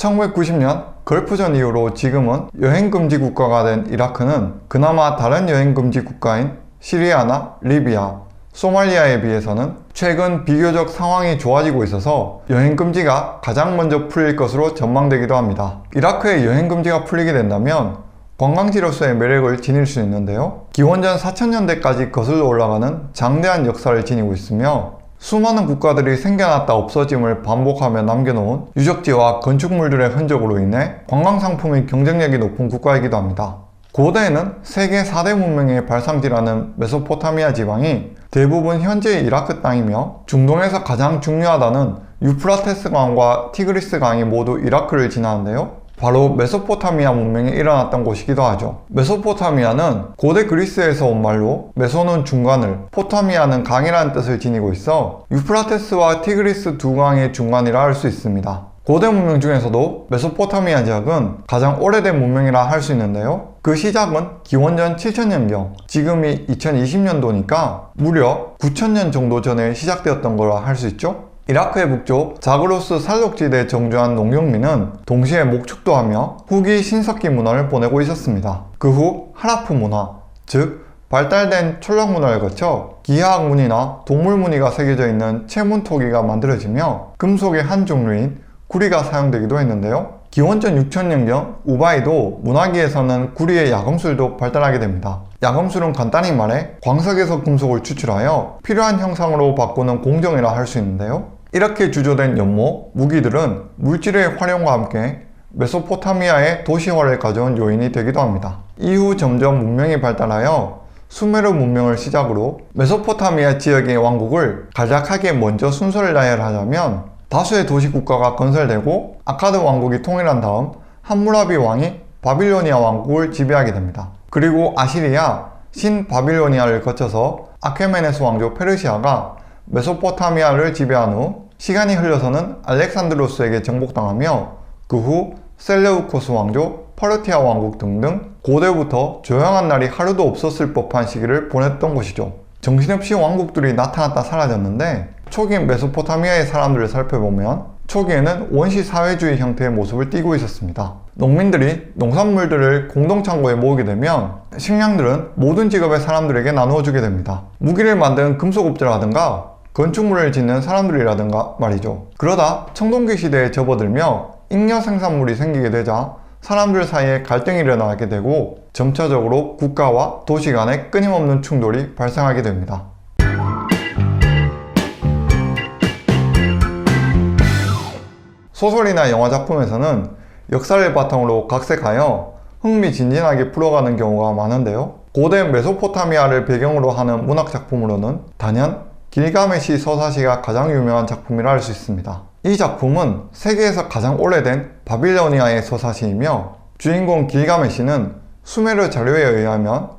1990년 걸프전 이후로 지금은 여행금지 국가가 된 이라크는 그나마 다른 여행금지 국가인 시리아나 리비아, 소말리아에 비해서는 최근 비교적 상황이 좋아지고 있어서 여행금지가 가장 먼저 풀릴 것으로 전망되기도 합니다. 이라크의 여행금지가 풀리게 된다면 관광지로서의 매력을 지닐 수 있는데요. 기원전 4000년대까지 거슬러 올라가는 장대한 역사를 지니고 있으며 수많은 국가들이 생겨났다 없어짐을 반복하며 남겨놓은 유적지와 건축물들의 흔적으로 인해 관광상품의 경쟁력이 높은 국가이기도 합니다. 고대에는 세계 4대 문명의 발상지라는 메소포타미아 지방이 대부분 현재의 이라크 땅이며 중동에서 가장 중요하다는 유프라테스 강과 티그리스 강이 모두 이라크를 지나는데요. 바로 메소포타미아 문명이 일어났던 곳이기도 하죠. 메소포타미아는 고대 그리스에서 온 말로 메소는 중간을, 포타미아는 강이라는 뜻을 지니고 있어 유프라테스와 티그리스 두 강의 중간이라 할 수 있습니다. 고대 문명 중에서도 메소포타미아 지역은 가장 오래된 문명이라 할 수 있는데요. 그 시작은 기원전 7000년경, 지금이 2020년도니까 무려 9000년 정도 전에 시작되었던 거라 할 수 있죠. 이라크의 북쪽 자그로스 산록지대에 정주한 농경민은 동시에 목축도 하며 후기 신석기 문화를 보내고 있었습니다. 그 후 하라프 문화, 즉 발달된 촌락 문화를 거쳐 기하학 무늬나 동물 무늬가 새겨져 있는 채문토기가 만들어지며 금속의 한 종류인 구리가 사용되기도 했는데요. 기원전 6000년경 우바이도 문화기에서는 구리의 야금술도 발달하게 됩니다. 야금술은 간단히 말해 광석에서 금속을 추출하여 필요한 형상으로 바꾸는 공정이라 할 수 있는데요. 이렇게 주조된 연못, 무기들은 물질의 활용과 함께 메소포타미아의 도시화를 가져온 요인이 되기도 합니다. 이후 점점 문명이 발달하여 수메르 문명을 시작으로 메소포타미아 지역의 왕국을 간략하게 먼저 순서를 나열하자면 다수의 도시국가가 건설되고 아카드 왕국이 통일한 다음 함무라비 왕이 바빌로니아 왕국을 지배하게 됩니다. 그리고 아시리아, 신바빌로니아를 거쳐서 아케메네스 왕조 페르시아가 메소포타미아를 지배한 후 시간이 흘러서는 알렉산드로스에게 정복당하며 그 후 셀레우코스 왕조, 퍼르티아 왕국 등등 고대부터 조용한 날이 하루도 없었을 법한 시기를 보냈던 것이죠. 정신없이 왕국들이 나타났다 사라졌는데 초기 메소포타미아의 사람들을 살펴보면 초기에는 원시 사회주의 형태의 모습을 띠고 있었습니다. 농민들이 농산물들을 공동창고에 모으게 되면 식량들은 모든 직업의 사람들에게 나누어 주게 됩니다. 무기를 만드는 금속업자라든가 건축물을 짓는 사람들이라든가 말이죠. 그러다 청동기 시대에 접어들며 잉여 생산물이 생기게 되자 사람들 사이에 갈등이 일어나게 되고 점차적으로 국가와 도시 간의 끊임없는 충돌이 발생하게 됩니다. 소설이나 영화 작품에서는 역사를 바탕으로 각색하여 흥미진진하게 풀어가는 경우가 많은데요. 고대 메소포타미아를 배경으로 하는 문학 작품으로는 단연 길가메시 서사시가 가장 유명한 작품이라 할 수 있습니다. 이 작품은 세계에서 가장 오래된 바빌로니아의 서사시이며 주인공 길가메시는 수메르 자료에 의하면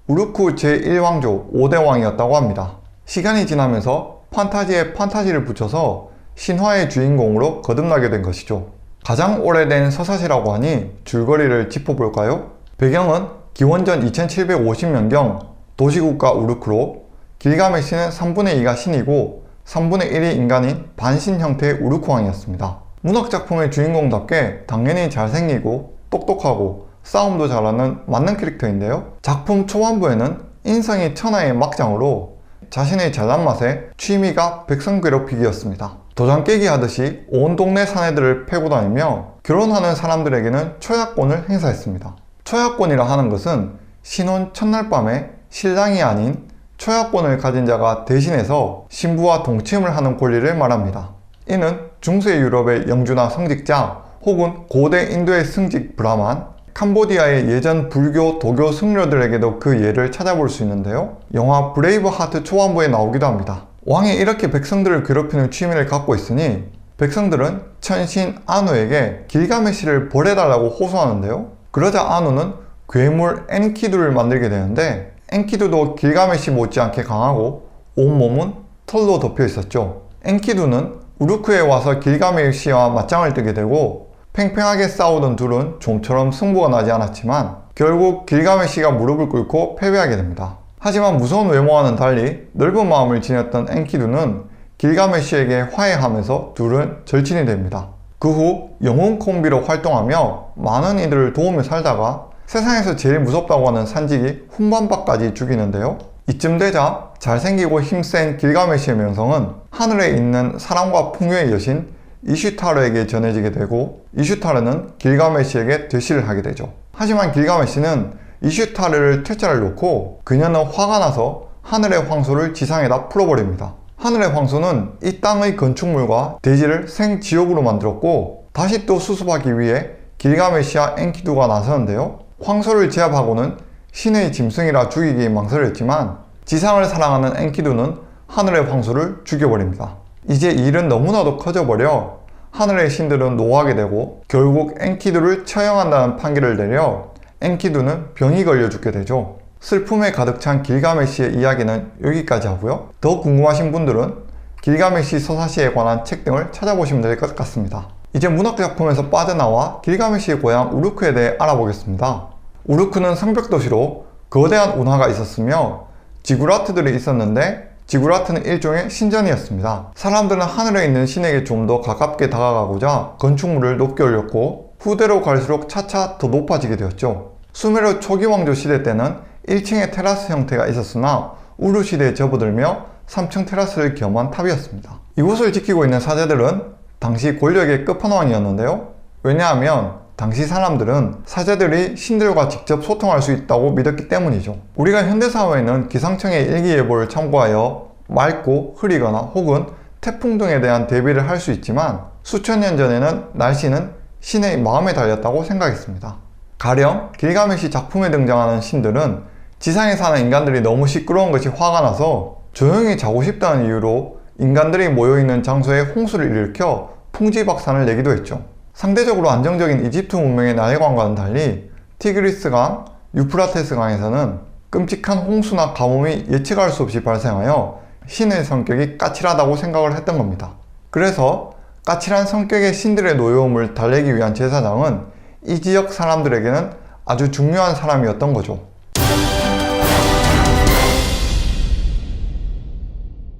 우르크 제1왕조 5대 왕이었다고 합니다. 시간이 지나면서 판타지에 판타지를 붙여서 신화의 주인공으로 거듭나게 된 것이죠. 가장 오래된 서사시라고 하니 줄거리를 짚어볼까요? 배경은 기원전 2750년경 도시국가 우르크로 길가메시는 3분의 2가 신이고 3분의 1이 인간인 반신 형태의 우르크 왕이었습니다. 문학작품의 주인공답게 당연히 잘생기고 똑똑하고 싸움도 잘하는 만능 캐릭터인데요. 작품 초반부에는 인성이 천하의 막장으로 자신의 잘난 맛에 취미가 백성 괴롭히기였습니다. 도장 깨기 하듯이 온 동네 사내들을 패고 다니며 결혼하는 사람들에게는 초약권을 행사했습니다. 초약권이라 하는 것은 신혼 첫날 밤에 신랑이 아닌 초약권을 가진 자가 대신해서 신부와 동침을 하는 권리를 말합니다. 이는 중세 유럽의 영주나 성직자 혹은 고대 인도의 승직 브라만, 캄보디아의 예전 불교, 도교 승려들에게도 그 예를 찾아볼 수 있는데요. 영화 브레이브 하트 초반부에 나오기도 합니다. 왕이 이렇게 백성들을 괴롭히는 취미를 갖고 있으니 백성들은 천신 아누에게 길가메시를 벌해달라고 호소하는데요. 그러자 아누는 괴물 엔키두를 만들게 되는데 엔키두도 길가메시 못지않게 강하고 온몸은 털로 덮여 있었죠. 엔키두는 우르크에 와서 길가메시와 맞짱을 뜨게 되고 팽팽하게 싸우던 둘은 좀처럼 승부가 나지 않았지만 결국 길가메시가 무릎을 꿇고 패배하게 됩니다. 하지만 무서운 외모와는 달리 넓은 마음을 지녔던 엔키두는 길가메시에게 화해하면서 둘은 절친이 됩니다. 그 후 영웅 콤비로 활동하며 많은 이들을 도우며 살다가 세상에서 제일 무섭다고 하는 산지기 훈반바까지 죽이는데요. 이쯤 되자 잘생기고 힘센 길가메시의 명성은 하늘에 있는 사랑과 풍요의 여신 이슈타르에게 전해지게 되고, 이슈타르는 길가메시에게 대시를 하게 되죠. 하지만 길가메시는 이슈타르를 퇴짜를 놓고 그녀는 화가 나서 하늘의 황소를 지상에다 풀어버립니다. 하늘의 황소는 이 땅의 건축물과 대지를 생지옥으로 만들었고, 다시 또 수습하기 위해 길가메시와 엔키두가 나서는데요. 황소를 제압하고는 신의 짐승이라 죽이기 망설였지만 지상을 사랑하는 엔키두는 하늘의 황소를 죽여버립니다. 이제 일은 너무나도 커져버려 하늘의 신들은 노하게 되고 결국 엔키두를 처형한다는 판결을 내려 엔키두는 병이 걸려 죽게 되죠. 슬픔에 가득 찬 길가메시의 이야기는 여기까지 하고요. 더 궁금하신 분들은 길가메시 서사시에 관한 책 등을 찾아보시면 될 것 같습니다. 이제 문학작품에서 빠져나와 길가메시의 고향 우르크에 대해 알아보겠습니다. 우르크는 성벽도시로 거대한 운하가 있었으며 지구라트들이 있었는데, 지구라트는 일종의 신전이었습니다. 사람들은 하늘에 있는 신에게 좀 더 가깝게 다가가고자 건축물을 높게 올렸고, 후대로 갈수록 차차 더 높아지게 되었죠. 수메르 초기 왕조 시대 때는 1층의 테라스 형태가 있었으나 우르 시대에 접어들며 3층 테라스를 겸한 탑이었습니다. 이곳을 지키고 있는 사제들은 당시 권력의 끝판왕이었는데요. 왜냐하면 당시 사람들은 사제들이 신들과 직접 소통할 수 있다고 믿었기 때문이죠. 우리가 현대사회에는 기상청의 일기예보를 참고하여 맑고 흐리거나 혹은 태풍 등에 대한 대비를 할 수 있지만, 수천 년 전에는 날씨는 신의 마음에 달렸다고 생각했습니다. 가령 길가메시 작품에 등장하는 신들은 지상에 사는 인간들이 너무 시끄러운 것이 화가 나서 조용히 자고 싶다는 이유로 인간들이 모여있는 장소에 홍수를 일으켜 풍지박산을 내기도 했죠. 상대적으로 안정적인 이집트 문명의 나일강과는 달리 티그리스강, 유프라테스강에서는 끔찍한 홍수나 가뭄이 예측할 수 없이 발생하여 신의 성격이 까칠하다고 생각을 했던 겁니다. 그래서 까칠한 성격의 신들의 노여움을 달래기 위한 제사장은 이 지역 사람들에게는 아주 중요한 사람이었던 거죠.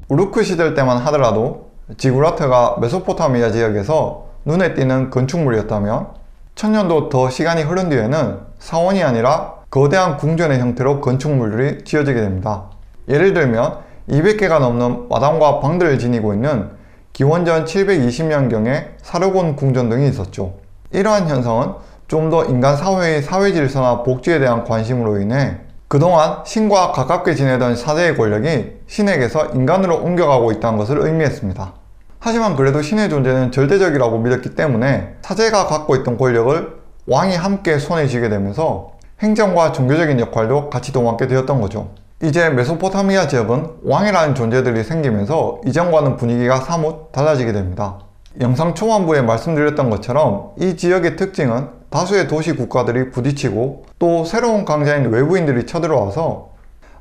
우르크 시절 때만 하더라도 지구라트가 메소포타미아 지역에서 눈에 띄는 건축물이었다면, 1000년도 더 시간이 흐른 뒤에는 사원이 아니라 거대한 궁전의 형태로 건축물들이 지어지게 됩니다. 예를 들면 200개가 넘는 마당과 방들을 지니고 있는 기원전 720년경의 사르곤 궁전 등이 있었죠. 이러한 현상은 좀 더 인간 사회의 사회 질서나 복지에 대한 관심으로 인해 그동안 신과 가깝게 지내던 사제의 권력이 신에게서 인간으로 옮겨가고 있다는 것을 의미했습니다. 하지만 그래도 신의 존재는 절대적이라고 믿었기 때문에 사제가 갖고 있던 권력을 왕이 함께 손에 쥐게 되면서 행정과 종교적인 역할도 같이 도맡게 되었던 거죠. 이제 메소포타미아 지역은 왕이라는 존재들이 생기면서 이전과는 분위기가 사뭇 달라지게 됩니다. 영상 초반부에 말씀드렸던 것처럼 이 지역의 특징은 다수의 도시 국가들이 부딪히고 또 새로운 강자인 외부인들이 쳐들어와서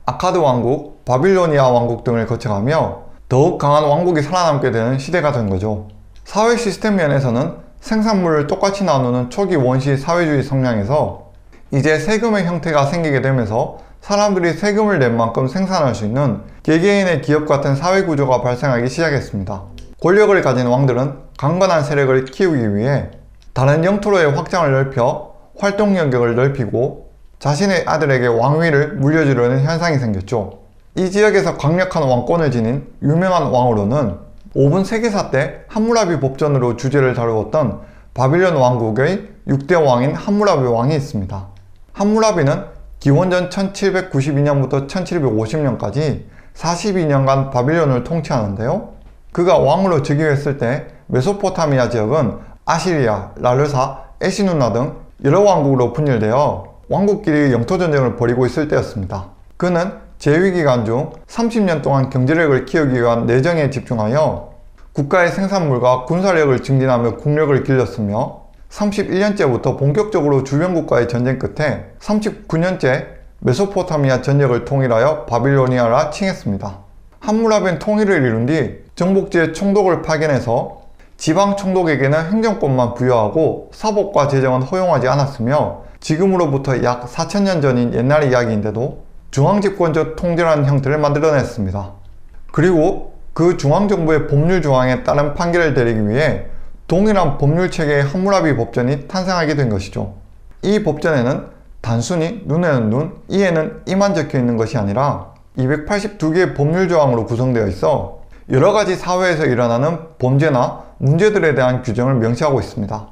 아카드 왕국, 바빌로니아 왕국 등을 거쳐가며 더욱 강한 왕국이 살아남게 되는 시대가 된 거죠. 사회 시스템 면에서는 생산물을 똑같이 나누는 초기 원시 사회주의 성향에서 이제 세금의 형태가 생기게 되면서 사람들이 세금을 낸 만큼 생산할 수 있는 개개인의 기업 같은 사회 구조가 발생하기 시작했습니다. 권력을 가진 왕들은 강건한 세력을 키우기 위해 다른 영토로의 확장을 넓혀 활동 영역을 넓히고 자신의 아들에게 왕위를 물려주려는 현상이 생겼죠. 이 지역에서 강력한 왕권을 지닌 유명한 왕으로는 5분 세계사 때 함무라비 법전으로 주제를 다루었던 바빌론 왕국의 6대 왕인 함무라비 왕이 있습니다. 함무라비는 기원전 1792년부터 1750년까지 42년간 바빌론을 통치하는데요. 그가 왕으로 즉위했을 때 메소포타미아 지역은 아시리아, 라르사, 에시누나 등 여러 왕국으로 분열되어 왕국끼리 영토전쟁을 벌이고 있을 때였습니다. 그는 재위기간 중 30년 동안 경제력을 키우기 위한 내정에 집중하여 국가의 생산물과 군사력을 증진하며 국력을 길렀으며 31년째부터 본격적으로 주변국과의 전쟁 끝에 39년째 메소포타미아 전역을 통일하여 바빌로니아라 칭했습니다. 함무라비는 통일을 이룬 뒤 정복지의 총독을 파견해서 지방 총독에게는 행정권만 부여하고 사법과 재정은 허용하지 않았으며 지금으로부터 약 4000년 전인 옛날 이야기인데도 중앙집권적 통제라는 형태를 만들어냈습니다. 그리고 그 중앙정부의 법률 조항에 따른 판결을 내리기 위해 동일한 법률 체계의 함무라비 법전이 탄생하게 된 것이죠. 이 법전에는 단순히 눈에는 눈, 이에는 이만 적혀 있는 것이 아니라 282개의 법률 조항으로 구성되어 있어 여러가지 사회에서 일어나는 범죄나 문제들에 대한 규정을 명시하고 있습니다.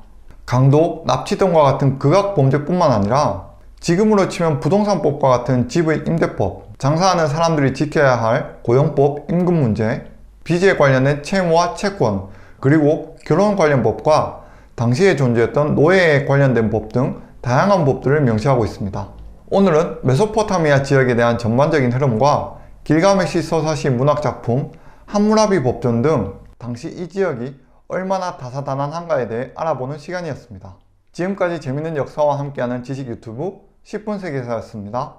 강도, 납치 등과 같은 극악 범죄뿐만 아니라 지금으로 치면 부동산법과 같은 집의 임대법, 장사하는 사람들이 지켜야 할 고용법, 임금 문제, 빚에 관련된 채무와 채권, 그리고 결혼 관련 법과 당시에 존재했던 노예에 관련된 법 등 다양한 법들을 명시하고 있습니다. 오늘은 메소포타미아 지역에 대한 전반적인 흐름과 길가메시 서사시 문학작품, 함무라비 법전 등 당시 이 지역이 얼마나 다사다난한가에 대해 알아보는 시간이었습니다. 지금까지 재밌는 역사와 함께하는 지식 유튜브 10분 세계사였습니다.